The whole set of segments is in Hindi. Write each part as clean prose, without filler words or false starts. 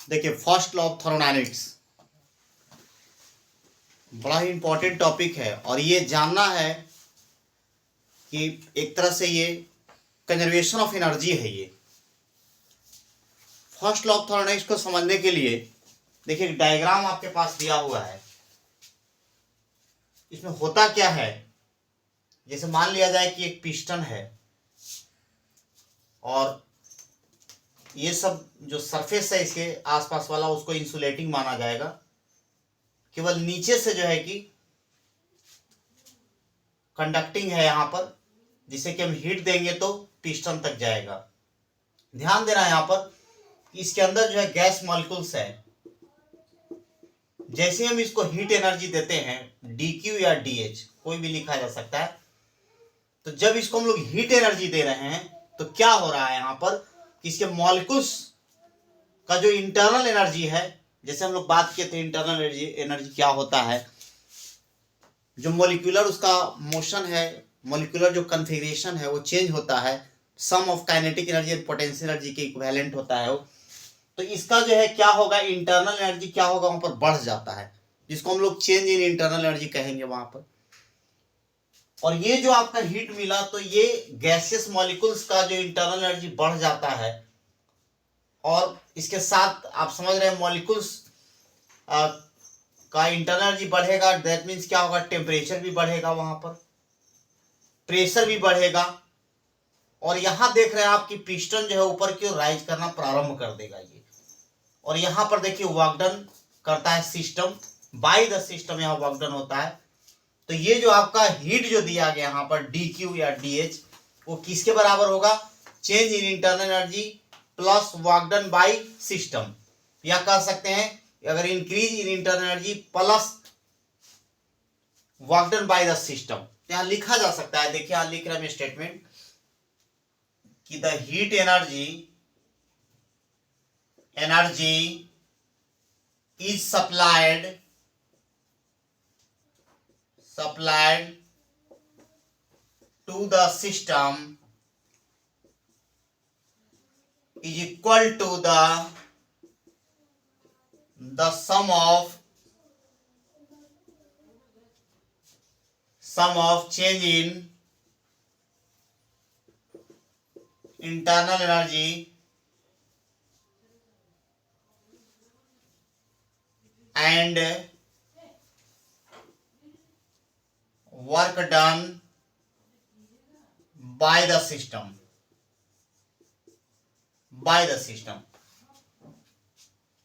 देखिए फर्स्ट लॉ ऑफ थर्मोडायनेमिक्स बड़ा ही इंपॉर्टेंट टॉपिक है और ये जानना है कि एक तरह से ये कंजर्वेशन ऑफ एनर्जी है। ये फर्स्ट लॉ ऑफ थर्मोडायनेमिक्स को समझने के लिए देखिए एक डायग्राम आपके पास दिया हुआ है। इसमें होता क्या है, जैसे मान लिया जाए कि एक पिस्टन है और ये सब जो सरफेस है इसके आसपास वाला उसको इंसुलेटिंग माना जाएगा। केवल नीचे से जो है कि कंडक्टिंग है यहाँ पर, जिसे कि हम हीट देंगे तो पिस्टन तक जाएगा। ध्यान देना यहाँ पर इसके अंदर जो है गैस मॉलिक्यूल्स है। जैसे हम इसको हीट एनर्जी देते हैं dq या dh कोई भी लिखा जा सकता है, तो जब इसको हम लोग हीट एनर्जी दे रहे हैं तो क्या हो रहा है यहाँ पर इसके मॉलिक्यूल्स का जो इंटरनल एनर्जी है, जैसे हम लोग बात किए थे इंटरनल एनर्जी क्या होता है, जो मॉलिक्यूलर उसका मोशन है, मॉलिक्यूलर जो कन्फिगरेशन है वो चेंज होता है, सम ऑफ काइनेटिक एनर्जी और पोटेंशियल एनर्जी के इक्विवेलेंट होता है वो। तो इसका जो है क्या होगा, इंटरनल एनर्जी क्या होगा वहां पर बढ़ जाता है, जिसको हम लोग चेंज इन इंटरनल एनर्जी कहेंगे वहां पर। और ये जो आपका हीट मिला तो ये गैसियस मॉलिक्यूल्स का जो इंटरनल एनर्जी बढ़ जाता है और इसके साथ आप समझ रहे हैं मॉलिक्यूल्स का इंटरनल एनर्जी बढ़ेगा। दैट मीन्स क्या होगा, टेम्परेचर भी बढ़ेगा, वहां पर प्रेशर भी बढ़ेगा। और यहां देख रहे हैं आप कि पिस्टन जो है ऊपर की ओर राइज करना प्रारंभ कर देगा ये। और यहां पर देखिए वर्क डन करता है सिस्टम, बाय द सिस्टम यहाँ वर्क डन होता है। तो ये जो आपका हीट जो दिया गया यहाँ पर dq या dh वो किसके बराबर होगा, change in internal energy plus work done by system, या कह सकते हैं अगर increase in internal energy plus work done by the system. यहां लिखा जा सकता है, देखिए यहां लिख रहा है स्टेटमेंट कि the heat energy is supplied to the system is equal to the sum of change in internal energy and work done by the system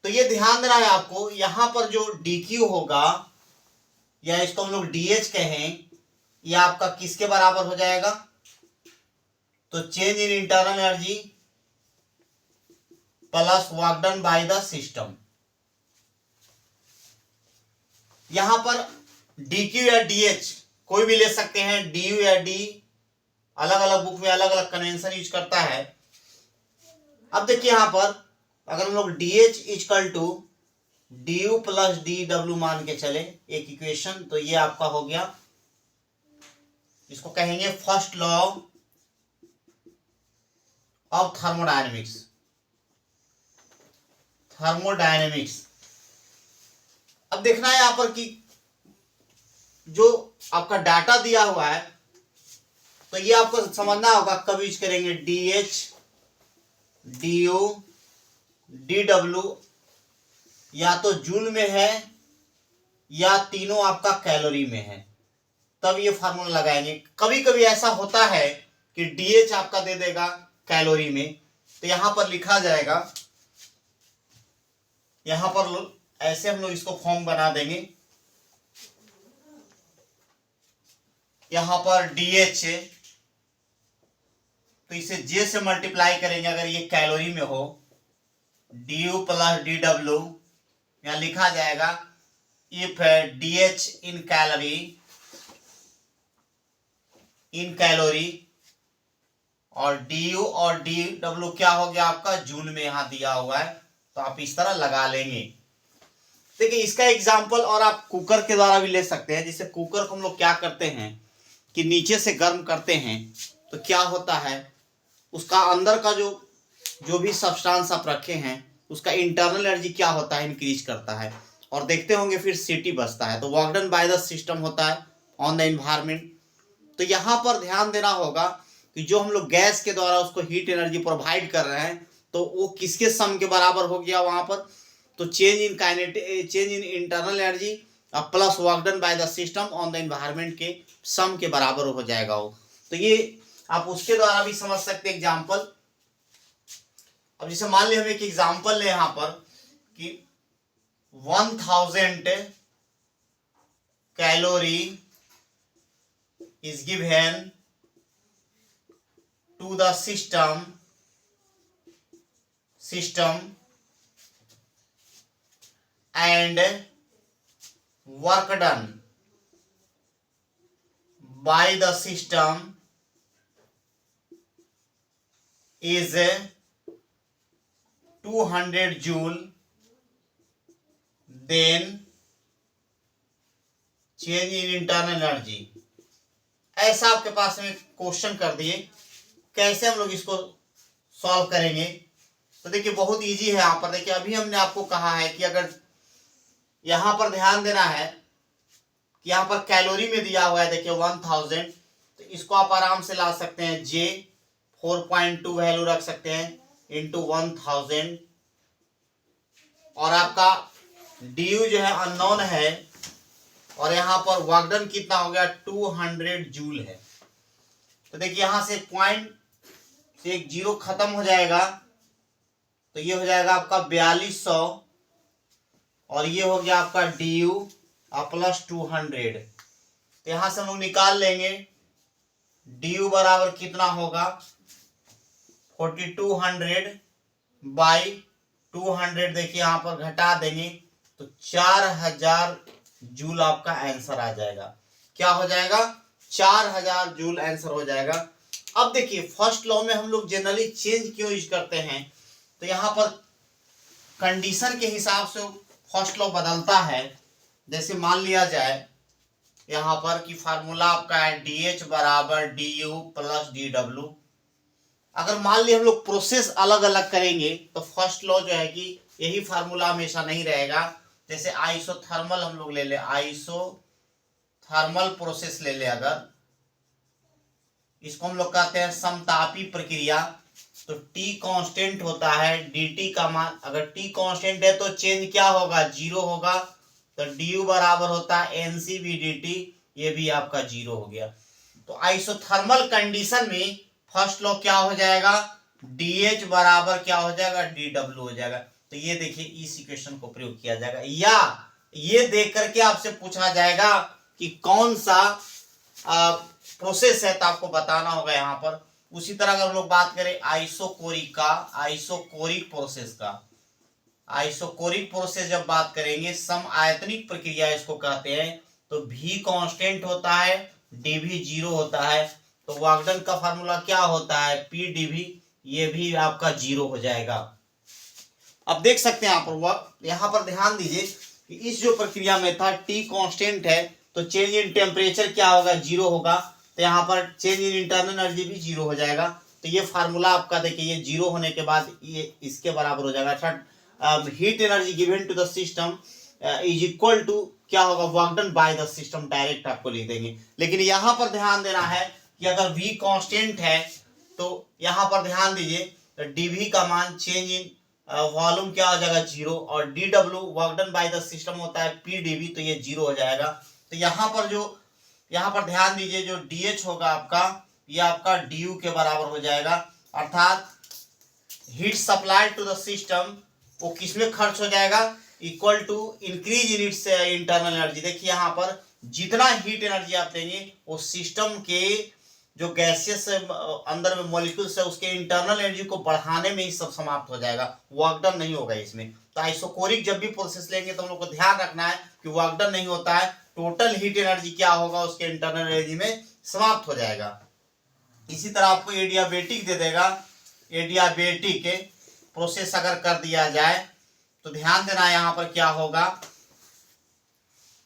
तो ये ध्यान देना है आपको, यहां पर जो dq होगा या इसको हम लोग dh कहें, ये आपका किसके बराबर हो जाएगा, तो change in internal energy plus work done by the system. यहां पर dq या dh कोई भी ले सकते हैं, du या d अलग अलग बुक में अलग अलग कन्वेंशन यूज करता है। अब देखिए यहां पर अगर हम लोग dh equal to du plus dw मान के चले एक इक्वेशन, तो ये आपका हो गया, इसको कहेंगे फर्स्ट लॉ ऑफ थर्मोडायनेमिक्स। अब देखना है यहां पर कि जो आपका डाटा दिया हुआ है तो ये आपको समझना होगा कब यूज करेंगे, dh du dw या तो जूल में है या तीनों आपका कैलोरी में है, तब ये फार्मूला लगाएंगे। कभी कभी ऐसा होता है कि dh आपका दे देगा कैलोरी में, तो यहां पर लिखा जाएगा, यहां पर ऐसे हम लोग इसको फॉर्म बना देंगे, यहां पर dh तो इसे j से मल्टीप्लाई करेंगे अगर ये कैलोरी में हो, du प्लस dw, यहां लिखा जाएगा इफ dh इन कैलोरी और du और dw क्या हो गया आपका जूल में यहां दिया हुआ है, तो आप इस तरह लगा लेंगे। देखिए इसका एग्जाम्पल और आप कुकर के द्वारा भी ले सकते हैं। जैसे कुकर को हम लोग क्या करते हैं कि नीचे से गर्म करते हैं तो क्या होता है, उसका अंदर का जो भी सब्सटेंस आप रखे हैं उसका इंटरनल एनर्जी क्या होता है, इंक्रीज करता है। और देखते होंगे फिर सीटी बचता है, तो work done by the system होता है ऑन द एनवायरनमेंट। तो यहाँ पर ध्यान देना होगा कि जो हम लोग गैस के द्वारा उसको हीट एनर्जी प्रोवाइड कर रहे हैं, तो वो किसके सम के बराबर हो गया वहां पर, तो change in internal energy plus work done by the system on the environment के सम के बराबर हो जाएगा वो। तो ये आप उसके द्वारा भी समझ सकते हैं एग्जाम्पल। अब जैसे मान लिया हम एक एग्जाम्पल ले यहां पर कि 1000 calorie is given to the system and work done by the system is 200 joule, then change in internal energy। ऐसा आपके पास में क्वेश्चन कर दिए, कैसे हम लोग इसको सॉल्व करेंगे। तो देखिए बहुत इजी है। यहाँ पर देखिए अभी हमने आपको कहा है कि अगर यहाँ पर ध्यान देना है कि यहाँ पर कैलोरी में दिया हुआ है देखिए 1000, तो इसको आप आराम से ला सकते हैं J 4.2 वैल्यू रख सकते हैं इंटू 1000, और आपका DU जो है अननोन है, और यहाँ पर वर्क डन कितना हो गया 200 जूल है। तो देखिए यहां से पॉइंट से एक जीरो खत्म हो जाएगा, तो ये हो जाएगा आपका 4200, और ये हो गया आपका DU प्लस 200। तो यहां से हम लोग निकाल लेंगे DU बराबर कितना होगा 4200 बाई 200, देखिए यहां पर घटा देंगे तो 4000 जूल आपका आंसर आ जाएगा। क्या हो जाएगा 4000 जूल आंसर हो जाएगा। अब देखिए फर्स्ट लॉ में हम लोग जनरली चेंज क्यों यूज करते हैं, तो यहाँ पर कंडीशन के हिसाब से फर्स्ट लॉ बदलता है। जैसे मान लिया जाए यहाँ पर कि फार्मूला आपका है DH बराबर DU प्लस DW। अगर मान लिया हम लोग प्रोसेस अलग अलग करेंगे तो फर्स्ट लॉ जो है कि यही फार्मूला हमेशा नहीं रहेगा। जैसे आइसोथर्मल हम लोग ले ले, आइसोथर्मल प्रोसेस ले ले, अगर इसको हम लोग कहते हैं समतापी प्रक्रिया, तो T कांस्टेंट होता है, dt का मान अगर T कांस्टेंट है तो चेंज क्या होगा जीरो होगा, तो du बराबर होता है NCV/dt, ये भी आपका जीरो हो गया। तो आइसोथर्मल कंडीशन में फर्स्ट लॉ क्या हो जाएगा DH बराबर क्या हो जाएगा dW हो जाएगा। तो ये देखिए इस इक्वेशन को प्रयोग किया जाएगा, या ये देख करके आपसे पूछा जाएगा कि कौन सा प्रोसेस है, तो आपको बताना होगा यहाँ पर। उसी तरह अगर हम लोग बात करें आइसोकोरिक प्रोसेस का, आइसोकोरिक प्रोसेस जब बात करेंगे सम आयतनिक प्रक्रिया इसको कहते हैं, तो V कांस्टेंट होता है, dV जीरो होता है, तो वर्क डन का फार्मूला क्या होता है PdV, ये भी आपका जीरो हो जाएगा। अब देख सकते हैं यहाँ पर ध्यान दीजिए कि इस जो प्रक्रिया में था T कांस्टेंट है, तो चेंज इन टेम्परेचर क्या होगा जीरो होगा, तो यहाँ पर चेंज इन इंटरनल एनर्जी भी जीरो हो जाएगा। तो ये फार्मूला आपका देखिए ये जीरो होने के बाद ये इसके बराबर हो जाएगा, अर्थात heat energy given to the system is equal to क्या होगा work done by the system, direct आपको लिख देंगे। लेकिन यहाँ पर ध्यान देना है कि अगर V कांस्टेंट है तो यहाँ पर ध्यान दीजिए dV का मान चेंज इन वॉल्यूम क्या हो जाएगा जीरो, और dW work done by the system होता है PdV, तो ये जीरो हो जाएगा। तो यहाँ पर ध्यान दीजिए जो DH होगा आपका, ये आपका DU के बराबर हो जाएगा, अर्थात heat supplied to the system वो किसमें खर्च हो जाएगा equal to increase in its internal energy. देखिए यहाँ पर जितना हीट एनर्जी आप देंगे वो सिस्टम के जो गैसेस अंदर में मॉलिक्यूल्स है उसके इंटरनल एनर्जी को बढ़ाने में ही सब समाप्त हो जाएगा, वर्क डन नहीं होगा इसमें। तो आइसोकोरिक जब भी प्रोसेस लेंगे तो हम लोग को ध्यान रखना है कि वर्क डन नहीं होता है, टोटल हीट एनर्जी क्या होगा उसके इंटरनल एनर्जी में समाप्त हो जाएगा। इसी तरह आपको एडियाबेटिक दे देगा, एडियाबेटिक प्रोसेस अगर कर दिया जाए तो ध्यान देना यहाँ पर क्या होगा,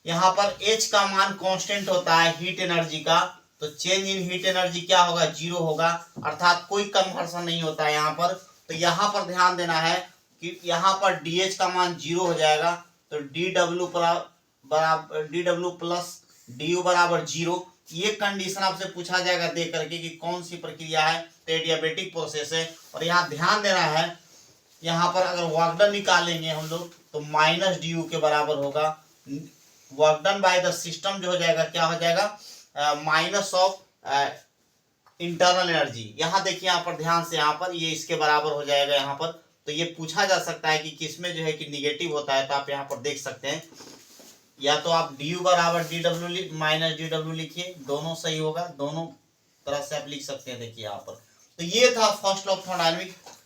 यहाँ पर H का मान कांस्टेंट होता है हीट एनर्जी का, तो चेंज इन हीट एनर्जी क्या होगा जीरो होगा, अर्थात कोई कन्वर्सन नहीं होता है यहाँ पर। तो यहाँ पर ध्यान देना है कि यहाँ पर DH का मान 0 हो जाएगा, तो DW प्लस DU बराबर 0। ये कंडीशन आपसे पूछा जाएगा दे करके कि कौन सी प्रक्रिया है, तो एडियाबेटिक प्रोसेस है। और यहाँ ध्यान देना है, यहाँ पर अगर वर्क डन निकालेंगे हम लोग तो माइनस DU के बराबर होगा। Work done by the system जो हो जाएगा, क्या हो जाएगा, माइनस ऑफ इंटरनल एनर्जी। यहाँ देखिए, यहाँ पर ध्यान से, यहाँ पर ये इसके बराबर हो जाएगा यहाँ पर। तो ये पूछा जा सकता है कि किसमें जो है कि निगेटिव होता है, तो आप यहाँ पर देख सकते हैं, या तो आप DU बराबर DW माइनस DW लिखिए, दोनों सही होगा, दोनों तरह से आप लिख सकते हैं। देखिए यहाँ पर, तो ये था फर्स्ट लॉ ऑफ थर्मोडायनामिक्स।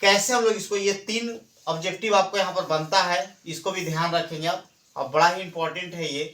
कैसे हम लोग इसको, ये 3 ऑब्जेक्टिव आपको यहाँ पर बनता है, इसको भी ध्यान रखेंगे आप, और बड़ा ही इंपॉर्टेंट है ये।